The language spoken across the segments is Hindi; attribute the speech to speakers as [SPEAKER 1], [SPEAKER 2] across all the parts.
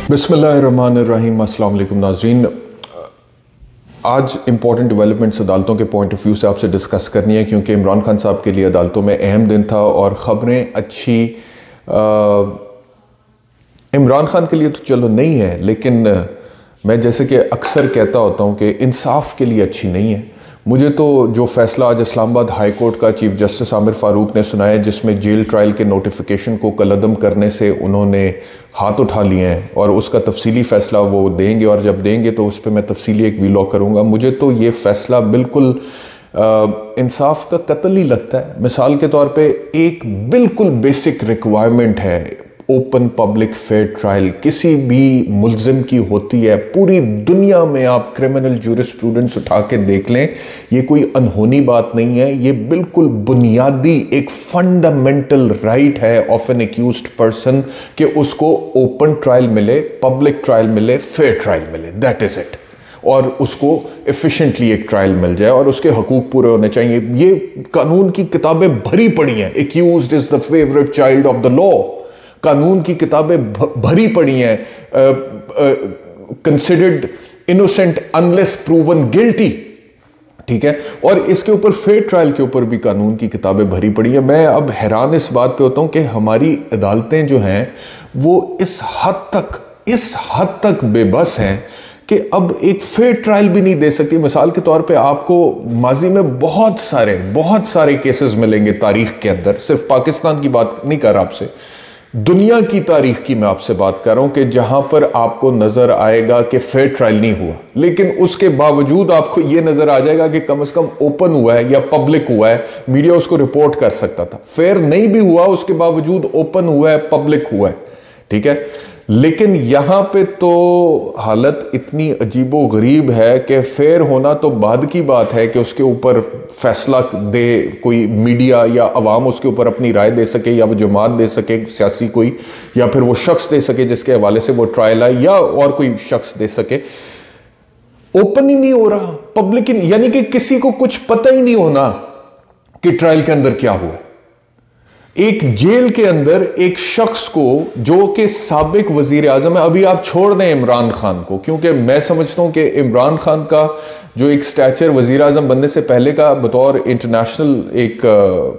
[SPEAKER 1] बिस्मिल्लाहिर्रहमानिर्रहीम। अस्सलाम वालेकुम नाज़रीन, आज इंपॉर्टेंट डेवलपमेंट्स अदालतों के पॉइंट ऑफ व्यू से आपसे डिस्कस करनी है, क्योंकि इमरान खान साहब के लिए अदालतों में अहम दिन था और ख़बरें अच्छी इमरान खान के लिए तो चलो नहीं है, लेकिन मैं जैसे कि अक्सर कहता होता हूँ कि इंसाफ के लिए अच्छी नहीं है। मुझे तो जो फ़ैसला आज इस्लामाबाद हाई कोर्ट का चीफ जस्टिस आमिर फ़ारूक ने सुनाया, जिसमें जेल ट्रायल के नोटिफिकेशन को कलअदम करने से उन्होंने हाथ उठा लिए हैं और उसका तफसीली फ़ैसला वो देंगे, और जब देंगे तो उस पर मैं तफसीली एक वीलॉग करूँगा। मुझे तो ये फ़ैसला बिल्कुल इंसाफ का कत्ल ही लगता है। मिसाल के तौर पे एक बिल्कुल बेसिक रिक्वायरमेंट है ओपन पब्लिक फेयर ट्रायल, किसी भी मुल्जिम की होती है। पूरी दुनिया में आप क्रिमिनल जूरिस्प्रूडेंस उठा के देख लें, ये कोई अनहोनी बात नहीं है, ये बिल्कुल बुनियादी एक फंडामेंटल राइट है ऑफ एन एक्यूज्ड पर्सन कि उसको ओपन ट्रायल मिले, पब्लिक ट्रायल मिले, फेयर ट्रायल मिले, दैट इज इट। और उसको एफिशिएंटली एक ट्रायल मिल जाए और उसके हकूक पूरे होने चाहिए। ये कानून की किताबें भरी पड़ी हैं। Accused is the favourite child of the law, कानून की किताबें भरी पड़ी हैं। Considered innocent unless proven guilty, ठीक है। और इसके ऊपर फेयर ट्रायल के ऊपर भी कानून की किताबें भरी पड़ी हैं। मैं अब हैरान इस बात पे होता हूं कि हमारी अदालतें जो हैं वो इस हद तक बेबस हैं कि अब एक फेयर ट्रायल भी नहीं दे सकती। मिसाल के तौर पे आपको माजी में बहुत सारे केसेस मिलेंगे तारीख के अंदर, सिर्फ पाकिस्तान की बात नहीं कर रहा आपसे, दुनिया की तारीख की मैं आपसे बात कर रहा हूं कि जहां पर आपको नजर आएगा कि फेयर ट्रायल नहीं हुआ, लेकिन उसके बावजूद आपको यह नजर आ जाएगा कि कम से कम ओपन हुआ है या पब्लिक हुआ है, मीडिया उसको रिपोर्ट कर सकता था। फेयर नहीं भी हुआ, उसके बावजूद ओपन हुआ है, पब्लिक हुआ है, ठीक है। लेकिन यहां पे तो हालत इतनी अजीबो गरीब है कि फेयर होना तो बाद की बात है कि उसके ऊपर फैसला दे कोई मीडिया या अवाम, उसके ऊपर अपनी राय दे सके, या वो जमात दे सके सियासी कोई, या फिर वो शख्स दे सके जिसके हवाले से वो ट्रायल है, या और कोई शख्स दे सके। ओपन ही नहीं हो रहा, पब्लिक, यानी कि किसी को कुछ पता ही नहीं होना कि ट्रायल के अंदर क्या हुआ। एक जेल के अंदर एक शख्स को जो कि साबिक वजीर आजम है, अभी आप छोड़ दें इमरान खान को, क्योंकि मैं समझता हूं कि इमरान खान का जो एक स्टैचर वजीर आजम बनने से पहले का बतौर इंटरनेशनल एक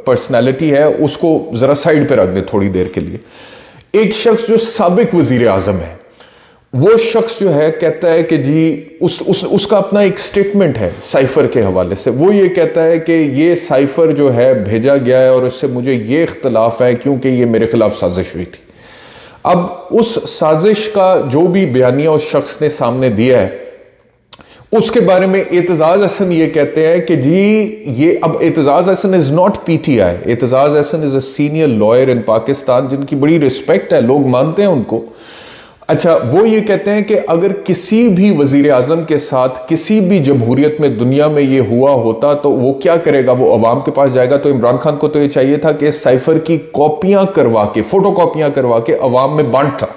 [SPEAKER 1] पर्सनैलिटी है, उसको जरा साइड पे रख दें थोड़ी देर के लिए। एक शख्स जो साबिक वजीर आजम है, वो शख्स जो है कहता है कि जी उसका अपना एक स्टेटमेंट है साइफर के हवाले से। वो ये कहता है कि ये साइफर जो है भेजा गया है और उससे मुझे ये इख्तलाफ है क्योंकि ये मेरे खिलाफ साजिश हुई थी। अब उस साजिश का जो भी बयानिया उस शख्स ने सामने दिया है, उसके बारे में एतजाज हसन ये कहते हैं कि जी ये, अब Aitzaz Hasan is not PTI, Aitzaz Hasan is a senior lawyer in Pakistan, जिनकी बड़ी रिस्पेक्ट है, लोग मानते हैं उनको। अच्छा, वो ये कहते हैं कि अगर किसी भी वजीर आजम के साथ किसी भी जमहूरियत में दुनिया में ये हुआ होता तो वो क्या करेगा, वो अवाम के पास जाएगा। तो इमरान खान को तो ये चाहिए था कि साइफर की कॉपियां करवा के, फोटो कॉपियां करवा के अवाम में बांटता।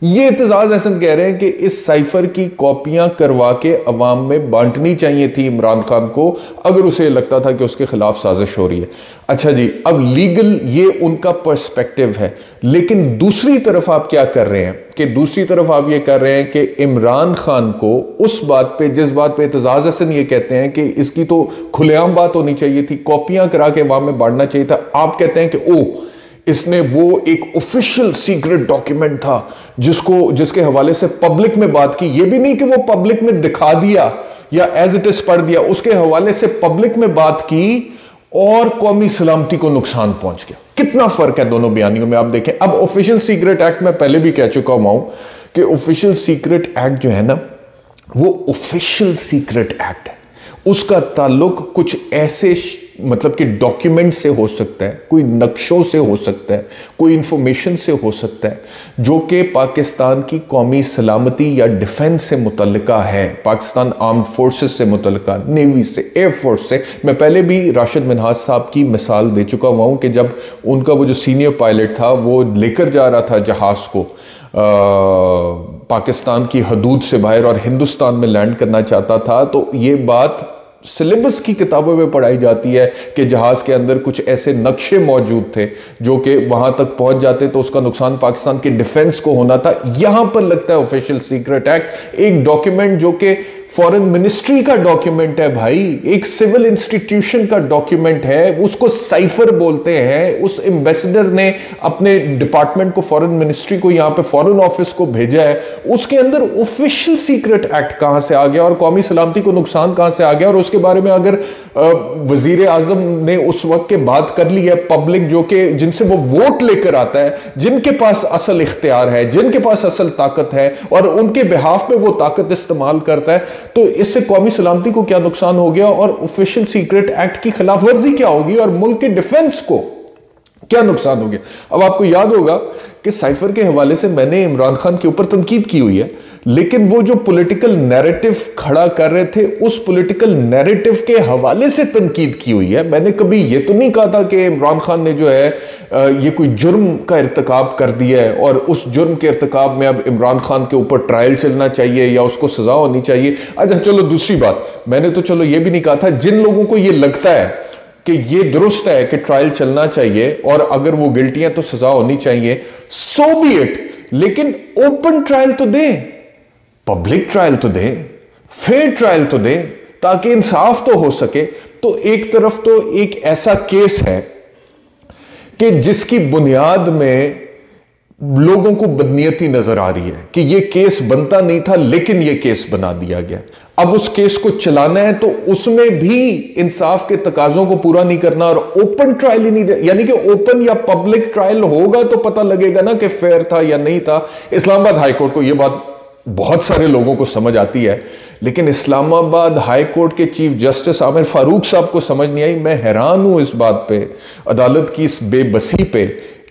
[SPEAKER 1] ये एतजाज हसन कह रहे हैं कि इस साइफर की कॉपियां करवा के अवाम में बांटनी चाहिए थी इमरान खान को, अगर उसे लगता था कि उसके खिलाफ साजिश हो रही है। अच्छा जी, अब लीगल ये उनका पर्सपेक्टिव है, लेकिन दूसरी तरफ आप क्या कर रहे हैं कि दूसरी तरफ आप ये कर रहे हैं कि इमरान खान को उस बात पे, जिस बात पे एतजाज हसन ये कहते हैं कि इसकी तो खुलेआम बात होनी चाहिए थी, कॉपियां करा के अवाम में बांटना चाहिए था, आप कहते हैं कि ओ इसने वो एक ऑफिशियल सीक्रेट डॉक्यूमेंट था जिसके हवाले से पब्लिक में बात की, ये भी नहीं कि वो पब्लिक में दिखा दिया या एज इट इज पढ़ दिया, उसके हवाले से पब्लिक में बात की और कौमी सलामती को नुकसान पहुंच गया। कितना फर्क है दोनों बयानियों में, आप देखें। अब ऑफिशियल सीक्रेट एक्ट में पहले भी कह चुका हूं कि ऑफिशियल सीक्रेट एक्ट जो है ना, वो ऑफिशियल सीक्रेट एक्ट है, उसका ताल्लुक कुछ ऐसे मतलब कि डॉक्यूमेंट से हो सकता है, कोई नक्शों से हो सकता है, कोई इंफॉर्मेशन से हो सकता है जो कि पाकिस्तान की कौमी सलामती या डिफेंस से मुतल्लिका है, पाकिस्तान आर्म्ड फोर्सेस से मुतल्लिका, नेवी से, एयरफोर्स से। मैं पहले भी राशिद मिन्हाज साहब की मिसाल दे चुका हुआ हूँ कि जब उनका वो जो सीनियर पायलट था वो लेकर जा रहा था जहाज़ को पाकिस्तान की हदूद से बाहर और हिंदुस्तान में लैंड करना चाहता था, तो ये बात सिलेबस की किताबों में पढ़ाई जाती है कि जहाज के अंदर कुछ ऐसे नक्शे मौजूद थे जो कि वहां तक पहुंच जाते तो उसका नुकसान पाकिस्तान के डिफेंस को होना था। यहां पर लगता है ऑफिशियल सीक्रेट एक्ट, एक डॉक्यूमेंट जो कि फॉरेन मिनिस्ट्री का डॉक्यूमेंट है भाई, एक सिविल इंस्टीट्यूशन का डॉक्यूमेंट है, उसको साइफर बोलते हैं। उस एम्बेसडर ने अपने डिपार्टमेंट को, फॉरेन मिनिस्ट्री को, यहां पे फॉरेन ऑफिस को भेजा है। उसके अंदर ऑफिशियल सीक्रेट एक्ट कहां से आ गया और कौमी सलामती को नुकसान कहां से आ गया, और उसके बारे में अगर वजीर आजम ने उस वक्त के बात कर ली है, पब्लिक जो कि जिनसे वो वोट लेकर आता है, जिनके पास असल इख्तियार है, जिनके पास असल ताकत है और उनके बिहाफ पे वो ताकत इस्तेमाल करता है, तो इससे कौमी सलामती को क्या नुकसान हो गया और ऑफिशियल सीक्रेट एक्ट की खिलाफ वर्जी क्या होगी और मुल्क के डिफेंस को क्या नुकसान हो गया। अब आपको याद होगा कि साइफर के हवाले से मैंने इमरान खान के ऊपर तनकीद की हुई है, लेकिन वो जो पॉलिटिकल नैरेटिव खड़ा कर रहे थे उस पॉलिटिकल नैरेटिव के हवाले से तनकीद की हुई है। मैंने कभी ये तो नहीं कहा था कि इमरान खान ने जो है ये कोई जुर्म का इर्तिकाब कर दिया है और उस जुर्म के इर्तिकाब में अब इमरान खान के ऊपर ट्रायल चलना चाहिए या उसको सजा होनी चाहिए। अच्छा चलो दूसरी बात, मैंने तो चलो ये भी नहीं कहा था, जिन लोगों को ये लगता है कि ये दुरुस्त है कि ट्रायल चलना चाहिए और अगर वो गिल्टी है तो सजा होनी चाहिए, सो बी इट, लेकिन ओपन ट्रायल तो दें, पब्लिक ट्रायल तो दें, फेयर ट्रायल तो दें, ताकि इंसाफ तो हो सके। तो एक तरफ तो एक ऐसा केस है कि जिसकी बुनियाद में लोगों को बदनीयती नजर आ रही है कि यह केस बनता नहीं था लेकिन यह केस बना दिया गया। अब उस केस को चलाना है तो उसमें भी इंसाफ के तकाजों को पूरा नहीं करना और ओपन ट्रायल ही नहीं, यानी कि ओपन या पब्लिक ट्रायल होगा तो पता लगेगा ना कि फेयर था या नहीं था। इस्लामाबाद हाईकोर्ट को यह बात बहुत सारे लोगों को समझ आती है, लेकिन इस्लामाबाद हाई कोर्ट के चीफ जस्टिस आमिर फारूक साहब को समझ नहीं आई। मैं हैरान हूं इस बात पे, अदालत की इस बेबसी पे।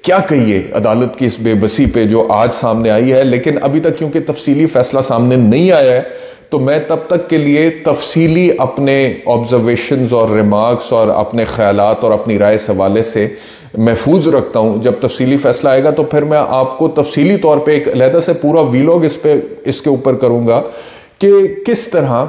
[SPEAKER 1] क्या कहिए अदालत की इस बेबसी पे जो आज सामने आई है, लेकिन अभी तक क्योंकि तफसीली फैसला सामने नहीं आया है तो मैं तब तक के लिए तफसीली अपने ऑब्जर्वेशंस और रिमार्क्स और अपने ख्यालात और अपनी राय इस हवाले से महफूज रखता हूं। जब तफसीली फैसला आएगा तो फिर मैं आपको तफसीली तौर पे एक अलहदा से पूरा वीलॉग इसके ऊपर करूंगा कि किस तरह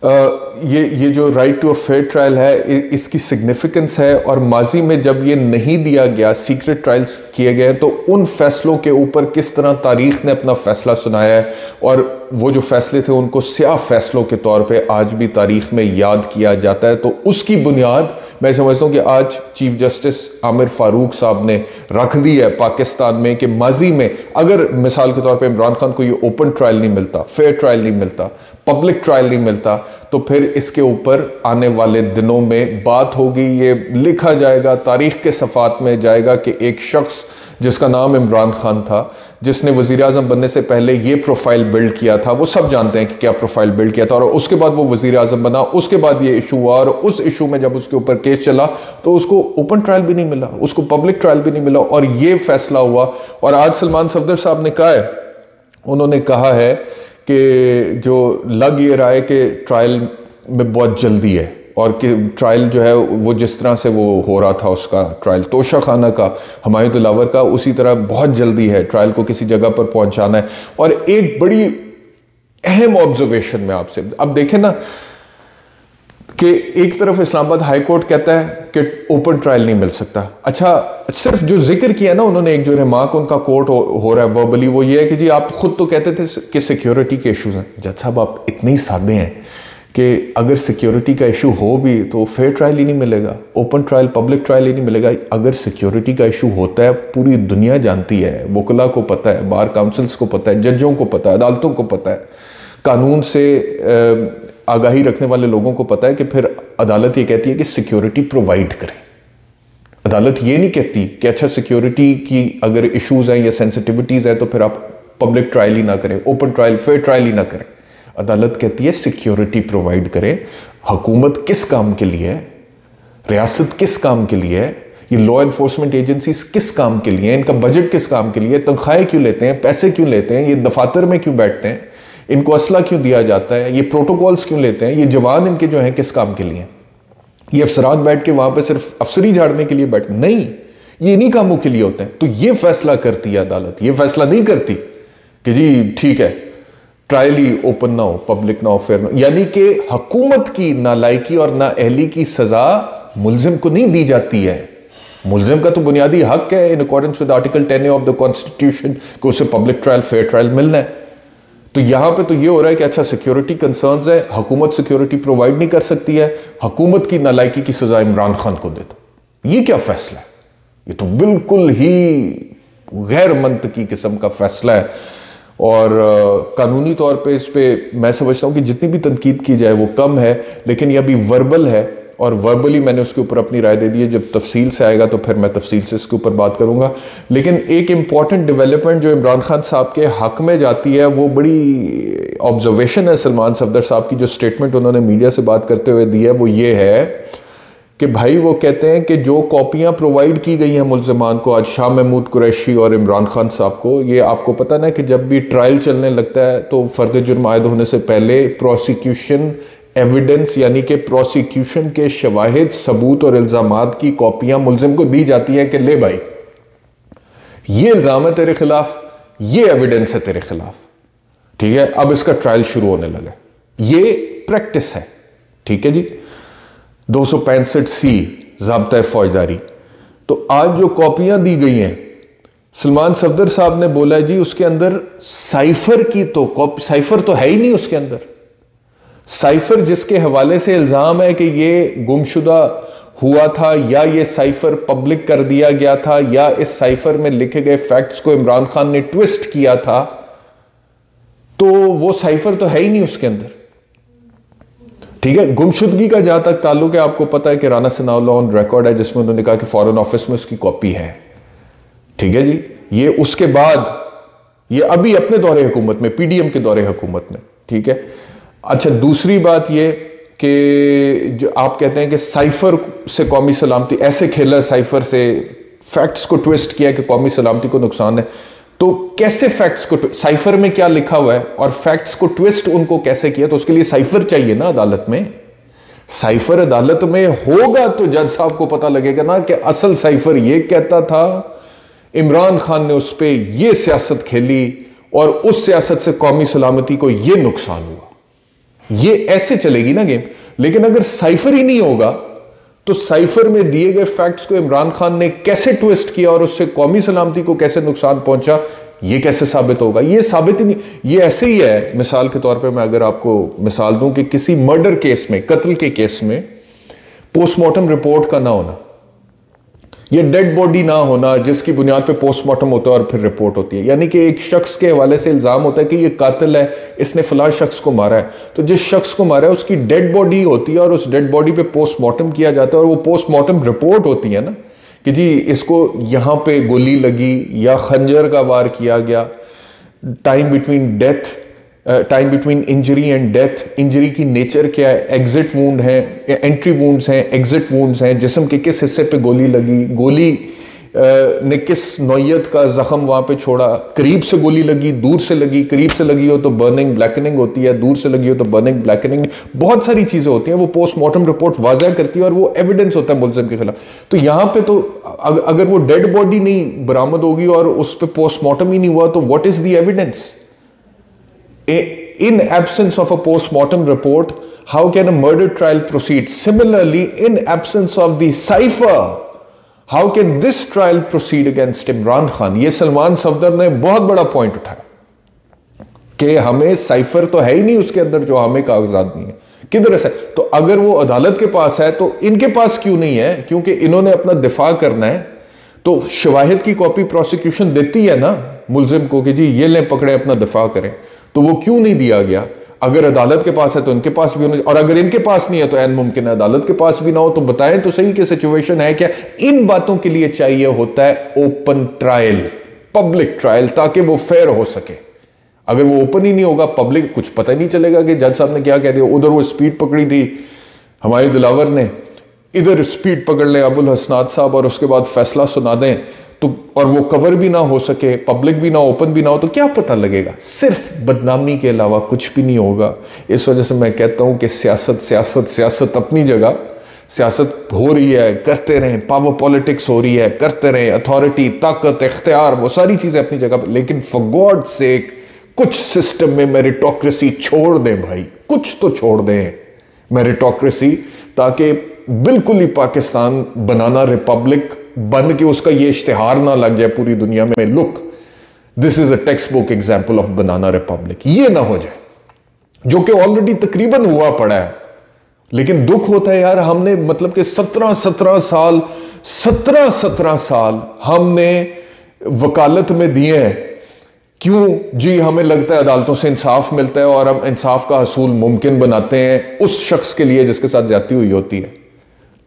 [SPEAKER 1] ये जो right to a fair trial है इसकी सिग्निफिकेंस है, और माजी में जब ये नहीं दिया गया, सीक्रेट ट्रायल्स किए गए, तो उन फैसलों के ऊपर किस तरह तारीख ने अपना फैसला सुनाया है और वो जो फैसले थे उनको स्याह फैसलों के तौर पे आज भी तारीख में याद किया जाता है। तो उसकी बुनियाद मैं समझता हूँ कि आज चीफ जस्टिस आमिर फारूक साहब ने रख दी है पाकिस्तान में कि माजी में अगर मिसाल के तौर पे इमरान खान को ये ओपन ट्रायल नहीं मिलता, फेयर ट्रायल नहीं मिलता, पब्लिक ट्रायल नहीं मिलता, तो फिर इसके ऊपर आने वाले दिनों में बात होगी, ये लिखा जाएगा, तारीख के सफ़ात में जाएगा कि एक शख्स जिसका नाम इमरान खान था, जिसने वज़ीर आज़म बनने से पहले ये प्रोफाइल बिल्ड किया था, वो सब जानते हैं कि क्या प्रोफाइल बिल्ड किया था, और उसके बाद वो वज़ीर आज़म बना, उसके बाद ये इशू हुआ और उस इशू में जब उसके ऊपर केस चला तो उसको ओपन ट्रायल भी नहीं मिला, उसको पब्लिक ट्रायल भी नहीं मिला, और ये फैसला हुआ। और आज सलमान सफदर साहब ने कहा है, उन्होंने कहा है कि जो लग ये रहा है कि ट्रायल में बहुत जल्दी है और कि ट्रायल जो है वो जिस तरह से वो हो रहा था, उसका ट्रायल तोशा खाना का, हुमायूं दिलावर का, उसी तरह बहुत जल्दी है, ट्रायल को किसी जगह पर पहुंचाना है। और एक बड़ी अहम ऑब्जर्वेशन में आपसे, अब देखें ना कि एक तरफ इस्लामाबाद हाई कोर्ट कहता है कि ओपन ट्रायल नहीं मिल सकता। अच्छा, सिर्फ जो जिक्र किया ना उन्होंने, एक जो रिमार्क उनका कोर्ट हो रहा है वर्बली, वो ये है कि जी आप खुद तो कहते थे कि सिक्योरिटी के इश्यूज हैं। जज साहब आप इतने ही सादे हैं कि अगर सिक्योरिटी का इशू हो भी तो फेयर ट्रायल ही नहीं मिलेगा, ओपन ट्रायल, पब्लिक ट्रायल ही नहीं मिलेगा। अगर सिक्योरिटी का इशू होता है, पूरी दुनिया जानती है, वकला को पता है, बार काउंसिल्स को पता है, जजों को पता है, अदालतों को पता है, कानून से आगाही रखने वाले लोगों को पता है कि फिर अदालत ये कहती है कि सिक्योरिटी प्रोवाइड करें। अदालत ये नहीं कहती कि अच्छा सिक्योरिटी की अगर इश्यूज हैं या सेंसिटिविटीज़ हैं तो फिर आप पब्लिक ट्रायल ही ना करें, ओपन ट्रायल, फेयर ट्रायल ही ना करें। अदालत कहती है सिक्योरिटी प्रोवाइड करें। हुकूमत किस काम के लिए है, रियासत किस काम के लिए है, ये लॉ एनफोर्समेंट एजेंसीज किस काम के लिए हैं, इनका बजट किस काम के लिए, तनख्वाहें क्यों लेते हैं, पैसे क्यों लेते हैं, ये दफातर में क्यों बैठते हैं, इनको असला क्यों दिया जाता है, ये प्रोटोकॉल्स क्यों लेते हैं, ये जवान इनके जो हैं किस काम के लिए, ये अफसरात बैठ के वहां पे सिर्फ अफसरी झाड़ने के लिए बैठते नहीं, ये इन्हीं कामों के लिए होते हैं। तो ये फैसला करती है अदालत, ये फैसला नहीं करती कि जी ठीक है ट्रायल ही ओपन ना हो, पब्लिक ना हो, फेयर ना हो। यानी कि हुकूमत की नालायकी और नाअहली की सजा मुल्जिम को नहीं दी जाती है। मुल्जिम का तो बुनियादी हक है in accordance with article 10 of the constitution कि उसे पब्लिक ट्रायल, फेयर ट्रायल मिलना है। तो यहां पे तो ये हो रहा है कि अच्छा सिक्योरिटी कंसर्न्स है, हुकूमत सिक्योरिटी प्रोवाइड नहीं कर सकती है, हुकूमत की नालायकी की सजा इमरान खान को दे दो। ये क्या फैसला है? ये तो बिल्कुल ही गैर मंतकी किस्म का फैसला है। और कानूनी तौर पे इस पे मैं समझता हूं कि जितनी भी तनकीद की जाए वो कम है, लेकिन ये अभी वर्बल है और वर्बली मैंने उसके ऊपर अपनी राय दे दी है। जब तफसील से आएगा तो फिर मैं तफसील से इसके ऊपर बात करूंगा। लेकिन एक इंपॉर्टेंट डेवलपमेंट जो इमरान खान साहब के हक में जाती है, वो बड़ी ऑब्जर्वेशन है सलमान सफदर साहब की। जो स्टेटमेंट उन्होंने मीडिया से बात करते हुए दी है वो ये है कि भाई वो कहते हैं कि जो कॉपियां प्रोवाइड की गई हैं मुल्ज़िमान को, आज शाह महमूद कुरैशी और इमरान खान साहब को, ये आपको पता ना कि जब भी ट्रायल चलने लगता है तो फर्द जुर्म आयद होने से पहले प्रोसिक्यूशन एविडेंस यानी कि प्रोसिक्यूशन के शवाहिद, सबूत और इल्ज़ामात की कॉपियां मुल्ज़िम को दी जाती हैं कि ले भाई ये इल्ज़ाम है तेरे खिलाफ, ये एविडेंस है तेरे खिलाफ, ठीक है, अब इसका ट्रायल शुरू होने लगा। ये प्रैक्टिस है, ठीक है जी। 265C ज़ाब्ता फौजदारी। तो आज जो कॉपियां दी गई हैं, सलमान सफदर साहब ने बोला है जी उसके अंदर साइफर की तो कॉपी, साइफर तो है ही नहीं उसके अंदर। साइफर जिसके हवाले से इल्जाम है कि ये गुमशुदा हुआ था या ये साइफर पब्लिक कर दिया गया था या इस साइफर में लिखे गए फैक्ट्स को इमरान खान ने ट्विस्ट किया था, तो वो साइफर तो है ही नहीं उसके अंदर, ठीक है। गुमशुदगी का जहां तक ताल्लुक है, आपको पता है कि राना सनाउल्लाह ऑन रिकॉर्ड है जिसमें उन्होंने कहा कि फॉरेन ऑफिस में उसकी कॉपी है, ठीक है जी। ये उसके बाद ये अभी अपने दौरे हुकूमत में, पीडीएम के दौरे हुकूमत में, ठीक है। अच्छा, दूसरी बात ये कि जो आप कहते हैं कि साइफर से कौमी सलामती, ऐसे खेला साइफर से, फैक्ट्स को ट्विस्ट किया कि कौमी सलामती को नुकसान है, तो कैसे फैक्ट्स को, साइफर में क्या लिखा हुआ है और फैक्ट्स को ट्विस्ट उनको कैसे किया? तो उसके लिए साइफर चाहिए ना अदालत में। साइफर अदालत में होगा तो जज साहब को पता लगेगा ना कि असल साइफर ये कहता था, इमरान खान ने उस पर यह सियासत खेली और उस सियासत से कौमी सलामती को यह नुकसान हुआ। ये ऐसे चलेगी ना गेम। लेकिन अगर साइफर ही नहीं होगा तो साइफर में दिए गए फैक्ट्स को इमरान खान ने कैसे ट्विस्ट किया और उससे कौमी सलामती को कैसे नुकसान पहुंचा, ये कैसे साबित होगा? ये साबित ही नहीं। ये ऐसे ही है, मिसाल के तौर पे मैं अगर आपको मिसाल दूं कि किसी मर्डर केस में, कत्ल के केस में पोस्टमार्टम रिपोर्ट का ना होना, ये डेड बॉडी ना होना जिसकी बुनियाद पे पोस्टमार्टम होता है और फिर रिपोर्ट होती है। यानी कि एक शख्स के हवाले से इल्जाम होता है कि ये कातिल है, इसने फलां शख्स को मारा है, तो जिस शख्स को मारा है उसकी डेड बॉडी होती है और उस डेड बॉडी पे पोस्टमार्टम किया जाता है और वो पोस्टमार्टम रिपोर्ट होती है ना कि जी इसको यहां पे गोली लगी या खंजर का वार किया गया, time between death, time between injury and death, injury की नेचर क्या है, एग्जिट वूंड है, एंट्री वूंड्स हैं, एग्जिट वूंड्स हैं, जिस्म के किस हिस्से पे गोली लगी, गोली ने किस नौयत का जख्म वहां पे छोड़ा, करीब से गोली लगी, दूर से लगी, करीब से लगी हो तो बर्निंग ब्लैकनिंग होती है, दूर से लगी हो तो बर्निंग ब्लैकनिंग, बहुत सारी चीजें होती हैं, वो पोस्टमार्टम रिपोर्ट वाज़ह करती है और वो एविडेंस होता है मुल्ज़िम के खिलाफ। तो यहां पे तो अगर वो डेड बॉडी नहीं बरामद होगी और उस पर पोस्टमार्टम ही नहीं हुआ तो what is the evidence? In absence of a post-mortem report, how can a murder trial proceed? Similarly, in absence of the cipher, how can this trial proceed against Imran Khan? ये सलमान सफदर ने बहुत बड़ा पॉइंट उठाया कि हमें साइफर तो है ही नहीं उसके अंदर, जो हमें कागजात नहीं है, किधर है? तो अगर वो अदालत के पास है तो इनके पास क्यों नहीं है? क्योंकि इन्होंने अपना दिफा करना है, तो शवाहिद की कॉपी प्रोसिक्यूशन देती है ना मुल्जिम को कि जी ये लें पकड़े, अपना दिफा करें, तो वो क्यों नहीं दिया गया? अगर अदालत के पास है तो इनके पास भी होना, और अगर इनके पास नहीं है तो ऐन मुमकिन है अदालत के पास भी ना हो। तो बताएं तो सही कि सिचुएशन है क्या? इन बातों के लिए चाहिए होता है ओपन ट्रायल, पब्लिक ट्रायल, ताकि वो फेयर हो सके। अगर वो ओपन ही नहीं होगा, पब्लिक कुछ पता ही नहीं चलेगा कि जज साहब ने क्या कह दिया। उधर वो स्पीड पकड़ी थी हमारे दिलावर ने, इधर स्पीड पकड़ लें अबुल हसनात साहब और उसके बाद फैसला सुना दें, तो और वो कवर भी ना हो सके, पब्लिक भी ना, ओपन भी ना हो, तो क्या पता लगेगा? सिर्फ बदनामी के अलावा कुछ भी नहीं होगा। इस वजह से मैं कहता हूं कि सियासत सियासत सियासत अपनी जगह, सियासत हो रही है, करते रहें, पावर पॉलिटिक्स हो रही है, करते रहें, अथॉरिटी, ताकत, इख्तियार, वो सारी चीजें अपनी जगह पर, लेकिन फॉर गॉड सेक कुछ सिस्टम में मेरिटोक्रेसी छोड़ दें भाई, कुछ तो छोड़ दें मेरिटोक्रेसी, ताकि बिल्कुल ही पाकिस्तान बनाना रिपब्लिक बन के उसका ये इश्तिहार ना लग जाए पूरी दुनिया में, look this is a text book example of banana Republic. ये ना हो जाए, जो कि ऑलरेडी तकरीबन हुआ पड़ा है। लेकिन दुख होता है यार, हमने मतलब कि 17 साल हमने वकालत में दिए हैं। क्यों जी? हमें लगता है अदालतों से इंसाफ मिलता है और हम इंसाफ का हसूल मुमकिन बनाते हैं उस शख्स के लिए जिसके साथ ज्यादती हुई होती है,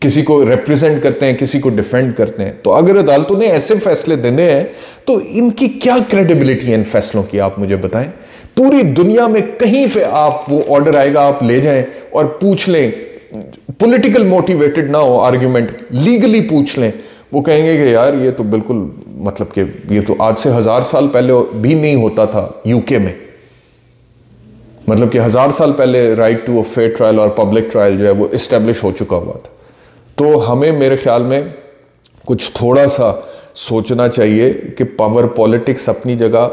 [SPEAKER 1] किसी को रिप्रेजेंट करते हैं, किसी को डिफेंड करते हैं। तो अगर अदालतों ने ऐसे फैसले देने हैं तो इनकी क्या क्रेडिबिलिटी है इन फैसलों की, आप मुझे बताएं। पूरी दुनिया में कहीं पे आप वो ऑर्डर आएगा, आप ले जाएं और पूछ लें, पॉलिटिकल मोटिवेटेड ना हो आर्ग्यूमेंट, लीगली पूछ लें, वो कहेंगे कि यार ये तो बिल्कुल मतलब कि ये तो आज से 1000 साल पहले भी नहीं होता था यूके में। मतलब कि 1000 साल पहले right to a fair trial और पब्लिक ट्रायल जो है वो इस्टेब्लिश हो चुका हुआ था। तो हमें मेरे ख्याल में कुछ थोड़ा सा सोचना चाहिए कि पावर पॉलिटिक्स अपनी जगह,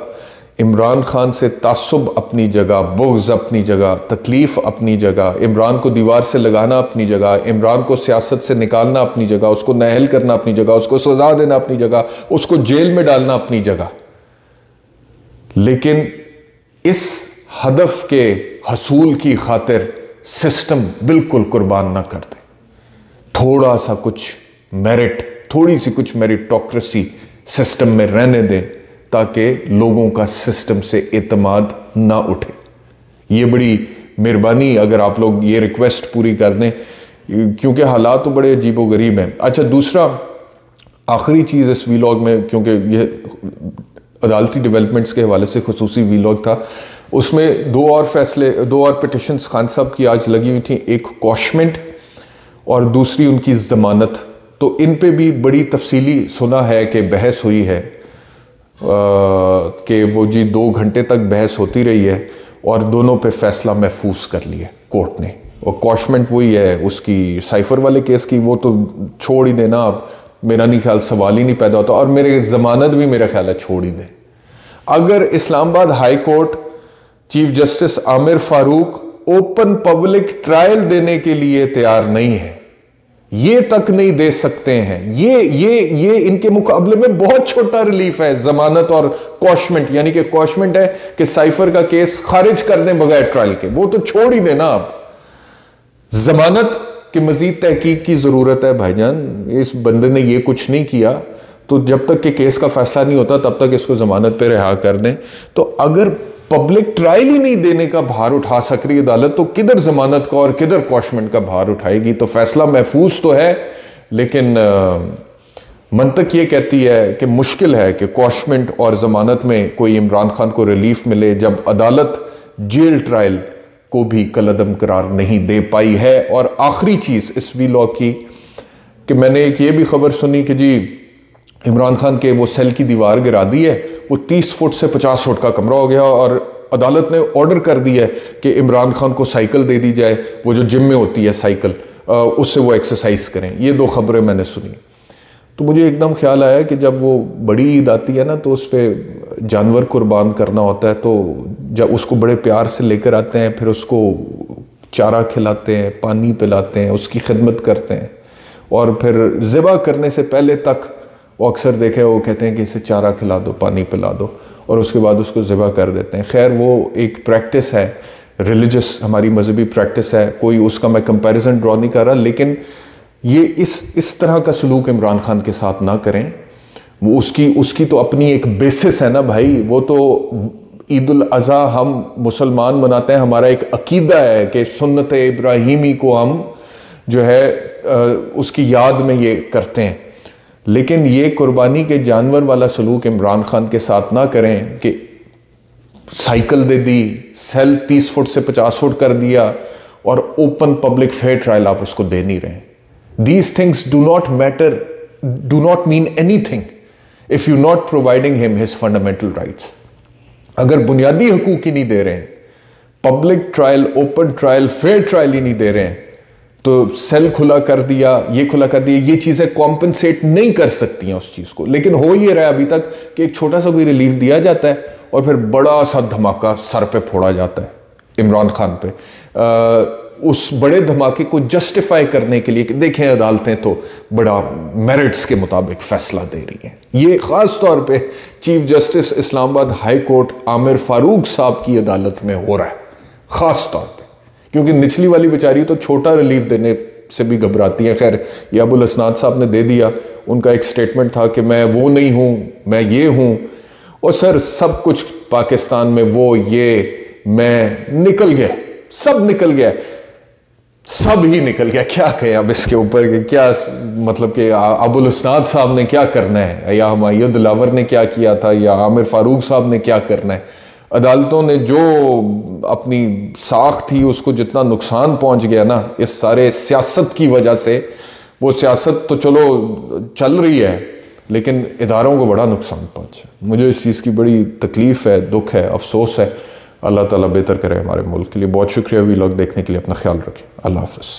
[SPEAKER 1] इमरान खान से तासुब अपनी जगह, बुग़्ज़ अपनी जगह, तकलीफ अपनी जगह, इमरान को दीवार से लगाना अपनी जगह, इमरान को सियासत से निकालना अपनी जगह, उसको नाअहल करना अपनी जगह, उसको सजा देना अपनी जगह, उसको जेल में डालना अपनी जगह। लेकिन इस हदफ के हसूल की खातिर सिस्टम बिल्कुल कुर्बान ना कर दे। थोड़ा सा कुछ मेरिट, थोड़ी सी कुछ मेरिटोक्रेसी सिस्टम में रहने दें ताकि लोगों का सिस्टम से एतमाद ना उठे। ये बड़ी मेहरबानी अगर आप लोग ये रिक्वेस्ट पूरी कर दें, क्योंकि हालात तो बड़े अजीबोगरीब हैं। अच्छा, दूसरा आखिरी चीज़ इस वीलॉग में, क्योंकि ये अदालती डेवलपमेंट्स के हवाले से खुसूसी वीलॉग था, उसमें दो और पिटिशन्स खान साहब की आज लगी हुई थी, एक कॉशमेंट और दूसरी उनकी ज़मानत। तो इन पे भी बड़ी तफसीली सुना है कि बहस हुई है, कि वो जी 2 घंटे तक बहस होती रही है और दोनों पे फैसला महफूज कर लिया कोर्ट ने। और कॉशमेंट वही है उसकी साइफर वाले केस की, वो तो छोड़ ही देना, अब मेरा नहीं ख्याल सवाल ही नहीं पैदा होता। और मेरे ज़मानत भी मेरा ख्याल है छोड़ ही दें। अगर Islamabad high court chief justice Aamir Farooq open public trial देने के लिए तैयार नहीं है, ये तक नहीं दे सकते हैं, ये इनके मुकाबले में बहुत छोटा रिलीफ है जमानत और कॉशमेंट। यानी कि कॉशमेंट है कि साइफर का केस खारिज कर दें बगैर ट्रायल के, वो तो छोड़ ही देना आप। जमानत की मजीद तहकीक की जरूरत है भाईजान, इस बंदे ने ये कुछ नहीं किया, तो जब तक कि केस का फैसला नहीं होता तब तक इसको जमानत पे रिहा कर दें। तो अगर पब्लिक ट्रायल ही नहीं देने का भार उठा सक रही अदालत, तो किधर जमानत का और किधर कॉशमेंट का भार उठाएगी। तो फैसला महफूज तो है, लेकिन मंतक ये कहती है कि मुश्किल है कि कॉशमेंट और जमानत में कोई इमरान खान को रिलीफ मिले जब अदालत जेल ट्रायल को भी कलअदम करार नहीं दे पाई है। और आखिरी चीज इस वीलॉग की कि मैंने एक ये भी खबर सुनी कि जी इमरान खान के वो सेल की दीवार गिरा दी है, वो 30 फुट से 50 फुट का कमरा हो गया और अदालत ने ऑर्डर कर दिया है कि इमरान खान को साइकिल दे दी जाए, वो जो जिम में होती है साइकिल, उससे वो एक्सरसाइज करें। ये 2 खबरें मैंने सुनी, तो मुझे एकदम ख्याल आया कि जब वो बड़ी ईद आती है ना, तो उस पर जानवर कुर्बान करना होता है, तो जब उसको बड़े प्यार से लेकर आते हैं, फिर उसको चारा खिलाते हैं, पानी पिलाते हैं, उसकी खिदमत करते हैं, और फिर ज़िबा करने से पहले तक वो अक्सर देखे वो कहते हैं कि इसे चारा खिला दो, पानी पिला दो, और उसके बाद उसको ज़िबा कर देते हैं। खैर वो एक प्रैक्टिस है, रिलीजियस हमारी मजहबी प्रैक्टिस है, कोई उसका मैं कंपैरिजन ड्रॉ नहीं कर रहा, लेकिन ये इस तरह का सलूक इमरान खान के साथ ना करें। वो उसकी तो अपनी एक बेसिस है ना भाई, वो तो ईद उल अज़हा हम मुसलमान मनाते हैं, हमारा एक अकीदा है कि सुन्नत इब्राहीमी को हम जो है उसकी याद में ये करते हैं। लेकिन ये कुर्बानी के जानवर वाला सलूक इमरान खान के साथ ना करें कि साइकिल दे दी, सेल 30 फुट से 50 फुट कर दिया और ओपन पब्लिक फेयर ट्रायल आप उसको दे नहीं रहे। These things do not matter, do not mean anything if you're not providing him his fundamental rights. अगर बुनियादी हकूक ही नहीं दे रहे हैं, public trial, open trial, fair trial ही नहीं दे रहे हैं, तो सेल खुला कर दिया, ये खुला कर दिया, ये चीज़ें कॉम्पनसेट नहीं कर सकती हैं उस चीज़ को। लेकिन हो ये रहा है अभी तक कि एक छोटा सा कोई रिलीफ दिया जाता है और फिर बड़ा सा धमाका सर पे फोड़ा जाता है इमरान खान पे। उस बड़े धमाके को जस्टिफाई करने के लिए कि देखें अदालतें तो बड़ा मेरिट्स के मुताबिक फैसला दे रही हैं। ये ख़ास तौर पे chief justice Islamabad high court Aamir Farooq साहब की अदालत में हो रहा है ख़ास तौर पे, क्योंकि निचली वाली बेचारी तो छोटा रिलीफ देने से भी घबराती हैं। खैर ये अबुल हसनात साहब ने दे दिया, उनका एक स्टेटमेंट था कि मैं वो नहीं हूँ, मैं ये हूँ। और सर सब कुछ पाकिस्तान में वो ये मैं निकल गया, सब निकल गया, सब ही निकल गया। क्या कहें अब इसके ऊपर कि क्या मतलब कि अबुल हसनात साहब ने क्या करना है, या हुमायूं दिलावर ने क्या किया था, या आमिर फारूक साहब ने क्या करना है। अदालतों ने जो अपनी साख थी उसको जितना नुकसान पहुंच गया ना इस सारे सियासत की वजह से, वो सियासत तो चलो चल रही है लेकिन इदारों को बड़ा नुकसान पहुंचा। मुझे इस चीज़ की बड़ी तकलीफ़ है, दुख है, अफसोस है। अल्लाह ताला बेहतर करे हमारे मुल्क के लिए। बहुत शुक्रिया वीलॉग देखने के लिए। अपना ख्याल रखें। अल्लाह हाफ़िज़।